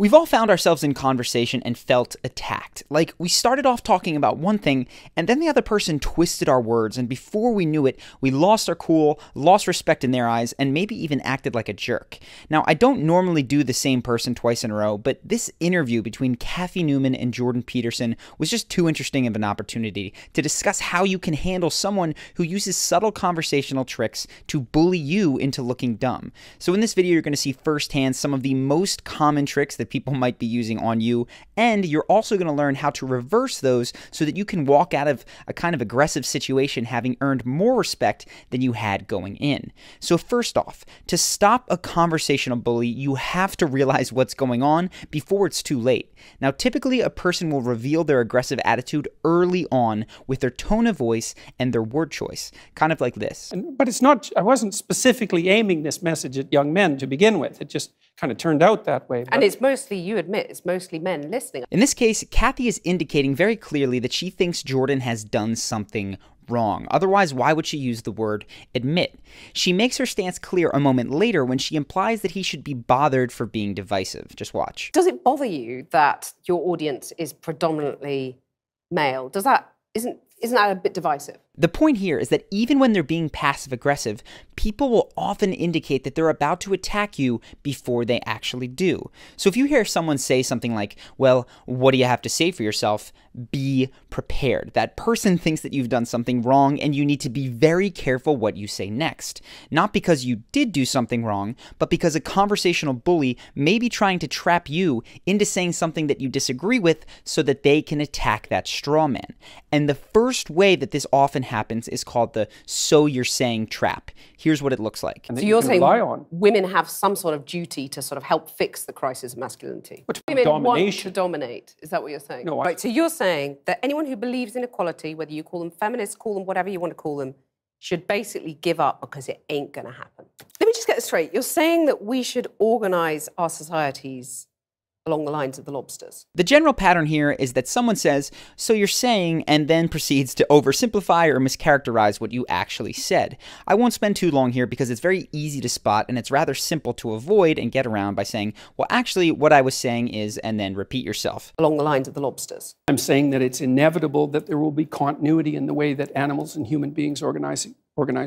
We've all found ourselves in conversation and felt attacked. Like, we started off talking about one thing, and then the other person twisted our words, and before we knew it, we lost our cool, lost respect in their eyes, and maybe even acted like a jerk. Now, I don't normally do the same person twice in a row, but this interview between Cathy Newman and Jordan Peterson was just too interesting of an opportunity to discuss how you can handle someone who uses subtle conversational tricks to bully you into looking dumb. So in this video, you're going to see firsthand some of the most common tricks that people might be using on you, and you're also going to learn how to reverse those so that you can walk out of a kind of aggressive situation having earned more respect than you had going in. So first off, to stop a conversational bully, you have to realize what's going on before it's too late. Now, typically a person will reveal their aggressive attitude early on with their tone of voice and their word choice, kind of like this. But it's not, I wasn't specifically aiming this message at young men to begin with. It just kind of turned out that way. And it's mostly, you admit, it's mostly men listening. In this case, Cathy is indicating very clearly that she thinks Jordan has done something wrong. Otherwise, why would she use the word admit? She makes her stance clear a moment later when she implies that he should be bothered for being divisive. Just watch. Does it bother you that your audience is predominantly male? Isn't that a bit divisive? The point here is that even when they're being passive-aggressive, people will often indicate that they're about to attack you before they actually do. So if you hear someone say something like, well, what do you have to say for yourself? Be prepared. That person thinks that you've done something wrong and you need to be very careful what you say next. Not because you did do something wrong, but because a conversational bully may be trying to trap you into saying something that you disagree with so that they can attack that straw man. And the first way that this often happens is called the "so you're saying" trap. Here's what it looks like. So you're saying women have some sort of duty to sort of help fix the crisis of masculinity? Women want to dominate. Is that what you're saying? No, right, so you're saying that anyone who believes in equality, whether you call them feminists, call them whatever you want to call them, should basically give up because it ain't going to happen. Let me just get this straight. You're saying that we should organise our societies along the lines of the lobsters. The general pattern here is that someone says, so you're saying, and then proceeds to oversimplify or mischaracterize what you actually said. I won't spend too long here because it's very easy to spot and it's rather simple to avoid and get around by saying, well, actually what I was saying is, and then repeat yourself. Along the lines of the lobsters. I'm saying that it's inevitable that there will be continuity in the way that animals and human beings organize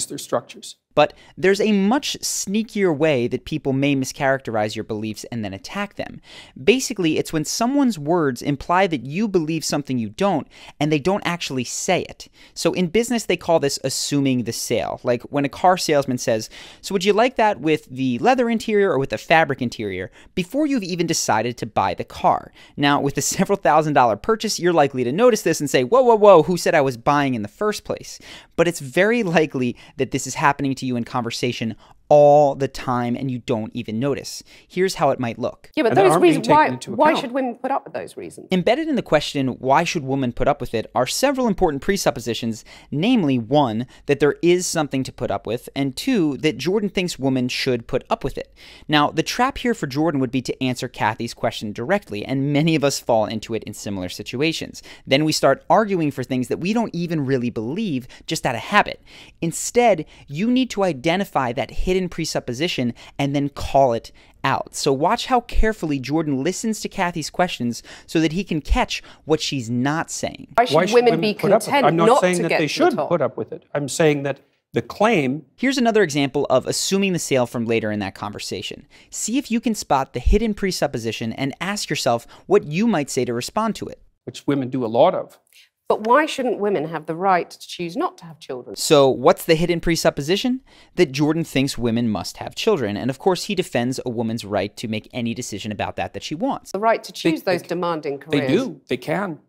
their structures. But there's a much sneakier way that people may mischaracterize your beliefs and then attack them. Basically, it's when someone's words imply that you believe something you don't, and they don't actually say it. So in business, they call this assuming the sale. Like when a car salesman says, so would you like that with the leather interior or with the fabric interior, before you've even decided to buy the car. Now, with a several $1,000 purchase, you're likely to notice this and say, whoa, whoa, whoa, who said I was buying in the first place? But it's very likely that this is happening to you in conversation all the time and you don't even notice. Here's how it might look. Yeah, but those reasons, why should women put up with those reasons? Embedded in the question, why should women put up with it, are several important presuppositions, namely, one, that there is something to put up with, and two, that Jordan thinks women should put up with it. Now, the trap here for Jordan would be to answer Cathy's question directly, and many of us fall into it in similar situations. Then we start arguing for things that we don't even really believe, just out of habit. Instead, you need to identify that hidden presupposition and then call it out. So watch how carefully Jordan listens to Cathy's questions so that he can catch what she's not saying. Why should women be content I'm not not saying to that get they to the should top? put up with it. I'm saying that the claim... Here's another example of assuming the sale from later in that conversation. See if you can spot the hidden presupposition and ask yourself what you might say to respond to it. Which women do a lot of. But why shouldn't women have the right to choose not to have children? So what's the hidden presupposition? That Jordan thinks women must have children. And of course, he defends a woman's right to make any decision about that she wants. The right to choose those demanding careers. They do. They can.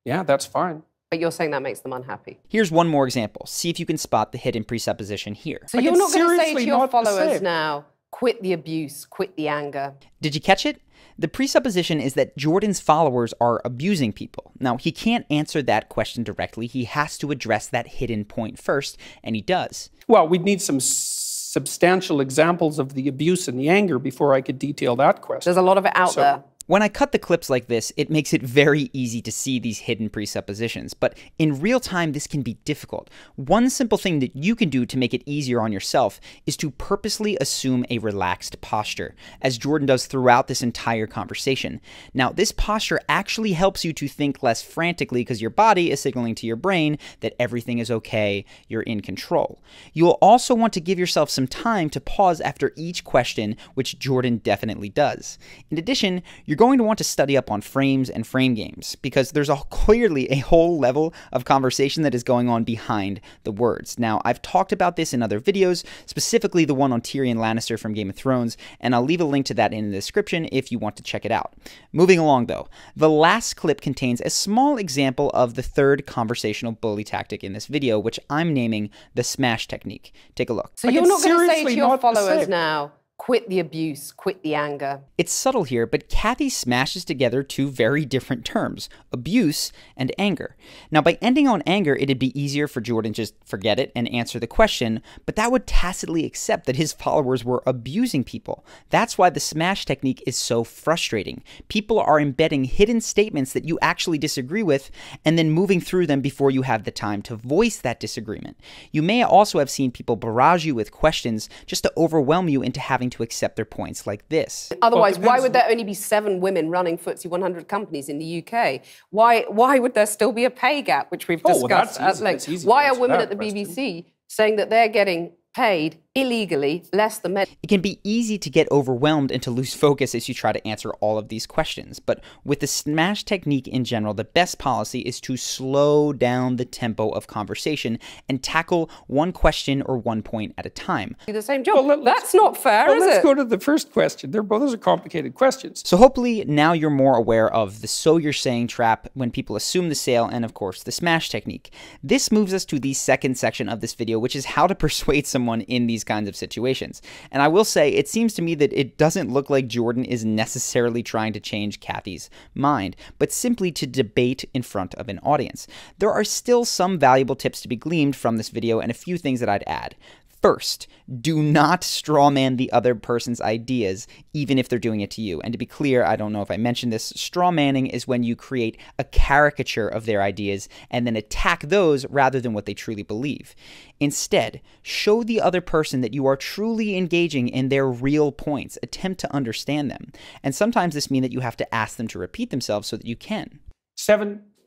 Yeah, that's fine. But you're saying that makes them unhappy. Here's one more example. See if you can spot the hidden presupposition here. So you're not going to say to your followers now, quit the abuse, quit the anger. Did you catch it? The presupposition is that Jordan's followers are abusing people. Now, he can't answer that question directly. He has to address that hidden point first, and he does. Well, we'd need some substantial examples of the abuse and the anger before I could detail that question. There's a lot of it out there. When I cut the clips like this, it makes it very easy to see these hidden presuppositions, but in real time, this can be difficult. One simple thing that you can do to make it easier on yourself is to purposely assume a relaxed posture, as Jordan does throughout this entire conversation. Now, this posture actually helps you to think less frantically because your body is signaling to your brain that everything is okay, you're in control. You will also want to give yourself some time to pause after each question, which Jordan definitely does. In addition, you're going to want to study up on frames and frame games, because there's clearly a whole level of conversation that is going on behind the words. Now, I've talked about this in other videos, specifically the one on Tyrion Lannister from Game of Thrones, and I'll leave a link to that in the description if you want to check it out. Moving along though, the last clip contains a small example of the third conversational bully tactic in this video, which I'm naming the smash technique. Take a look. So you're not going to say to your followers now, quit the abuse, quit the anger. It's subtle here, but Cathy smashes together two very different terms, abuse and anger. Now, by ending on anger, it'd be easier for Jordan to just forget it and answer the question, but that would tacitly accept that his followers were abusing people. That's why the smash technique is so frustrating. People are embedding hidden statements that you actually disagree with and then moving through them before you have the time to voice that disagreement. You may also have seen people barrage you with questions just to overwhelm you into having to accept their points like this. Otherwise, why would there only be 7 women running FTSE 100 companies in the UK? Why would there still be a pay gap, which we've discussed at length? Why are women at the BBC saying that they're getting paid illegally less than men? It can be easy to get overwhelmed and to lose focus as you try to answer all of these questions, but with the smash technique in general, the best policy is to slow down the tempo of conversation and tackle one question or one point at a time. Do the same job. Well, that's not fair, is it? Let's go to the first question. Those are complicated questions. So hopefully now you're more aware of the so you're saying trap when people assume the sale and of course the smash technique. This moves us to the second section of this video, which is how to persuade someone in these kinds of situations. And I will say, it seems to me that it doesn't look like Jordan is necessarily trying to change Cathy's mind, but simply to debate in front of an audience. There are still some valuable tips to be gleaned from this video and a few things that I'd add. First, do not strawman the other person's ideas, even if they're doing it to you. And to be clear, I don't know if I mentioned this, strawmanning is when you create a caricature of their ideas and then attack those rather than what they truly believe. Instead, show the other person that you are truly engaging in their real points. Attempt to understand them. And sometimes this means that you have to ask them to repeat themselves so that you can.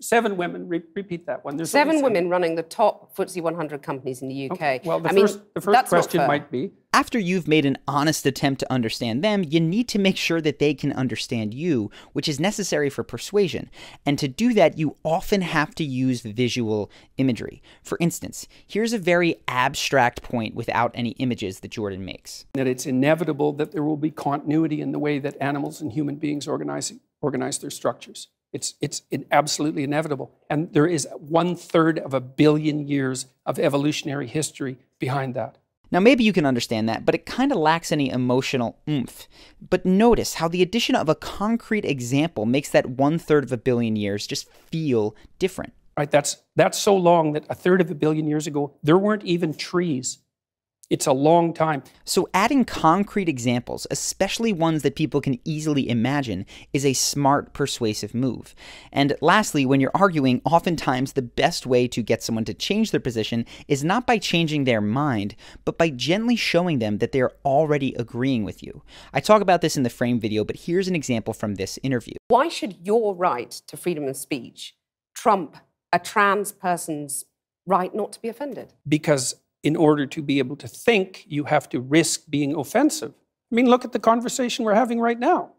Seven women, repeat that one. There's 7 women running the top FTSE 100 companies in the UK. Okay. Well, the first question might be, after you've made an honest attempt to understand them, you need to make sure that they can understand you, which is necessary for persuasion. And to do that, you often have to use visual imagery. For instance, here's a very abstract point without any images that Jordan makes. That it's inevitable that there will be continuity in the way that animals and human beings organize their structures. It's absolutely inevitable. And there is 1/3 of a billion years of evolutionary history behind that. Now, maybe you can understand that, but it kind of lacks any emotional oomph. But notice how the addition of a concrete example makes that 1/3 of a billion years just feel different. Right, that's so long that 1/3 of a billion years ago, there weren't even trees. It's a long time. So adding concrete examples, especially ones that people can easily imagine, is a smart, persuasive move. And lastly, when you're arguing, oftentimes the best way to get someone to change their position is not by changing their mind, but by gently showing them that they're already agreeing with you. I talk about this in the frame video, but here's an example from this interview. Why should your right to freedom of speech trump a trans person's right not to be offended? Because in order to be able to think, you have to risk being offensive. I mean, look at the conversation we're having right now.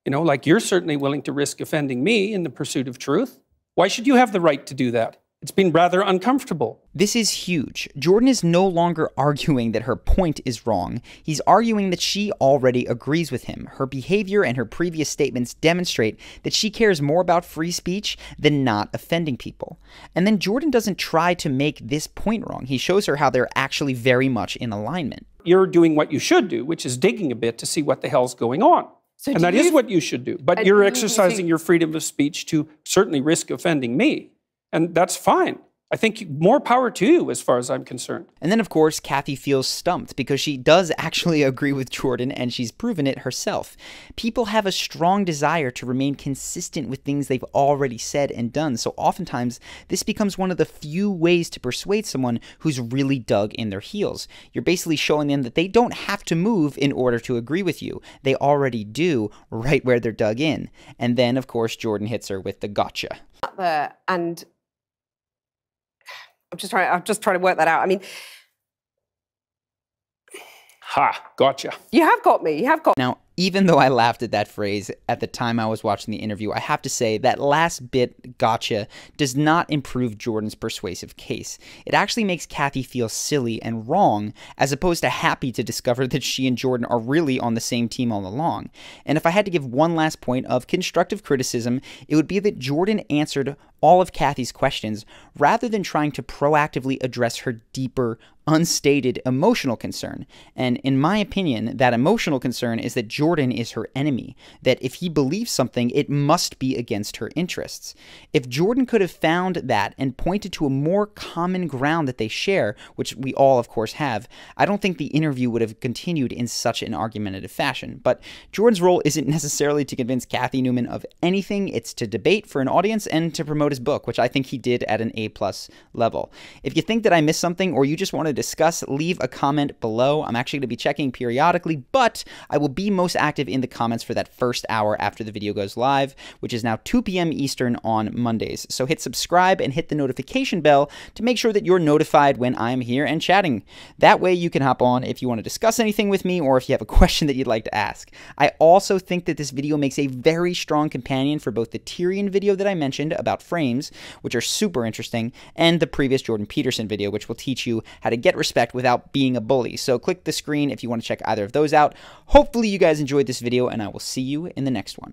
You know, like you're certainly willing to risk offending me in the pursuit of truth. Why should you have the right to do that? It's been rather uncomfortable. This is huge. Jordan is no longer arguing that her point is wrong. He's arguing that she already agrees with him. Her behavior and her previous statements demonstrate that she cares more about free speech than not offending people. And then Jordan doesn't try to make this point wrong. He shows her how they're actually very much in alignment. You're doing what you should do, which is digging a bit to see what the hell's going on. And that is what you should do. But you're exercising your freedom of speech to certainly risk offending me. And that's fine. I think more power to you as far as I'm concerned. And then, of course, Cathy feels stumped because she does actually agree with Jordan, and she's proven it herself. People have a strong desire to remain consistent with things they've already said and done, so oftentimes this becomes one of the few ways to persuade someone who's really dug in their heels. You're basically showing them that they don't have to move in order to agree with you. They already do right where they're dug in. And then, of course, Jordan hits her with the gotcha. And I'm just trying to work that out. I mean, Ha, gotcha. you have got me. You have got me. Now, even though I laughed at that phrase at the time I was watching the interview, I have to say that last bit, gotcha, does not improve Jordan's persuasive case. It actually makes Cathy feel silly and wrong, as opposed to happy to discover that she and Jordan are really on the same team all along. And if I had to give one last point of constructive criticism, it would be that Jordan answered all of Cathy's questions rather than trying to proactively address her deeper, unstated emotional concern. And in my opinion, that emotional concern is that Jordan is her enemy, that if he believes something, it must be against her interests. If Jordan could have found that and pointed to a more common ground that they share, which we all of course have, I don't think the interview would have continued in such an argumentative fashion. But Jordan's role isn't necessarily to convince Cathy Newman of anything, it's to debate for an audience and to promote his book, which I think he did at an A+ level. If you think that I missed something or you just want to discuss, leave a comment below. I'm actually going to be checking periodically, but I will be most active in the comments for that first hour after the video goes live, which is now 2 p.m. Eastern on Mondays. So hit subscribe and hit the notification bell to make sure that you're notified when I'm here and chatting. That way you can hop on if you want to discuss anything with me or if you have a question that you'd like to ask. I also think that this video makes a very strong companion for both the Tyrion video that I mentioned about frames, which are super interesting, and the previous Jordan Peterson video, which will teach you how to get respect without being a bully. So click the screen if you want to check either of those out. Hopefully you guys enjoyed this video, and I will see you in the next one.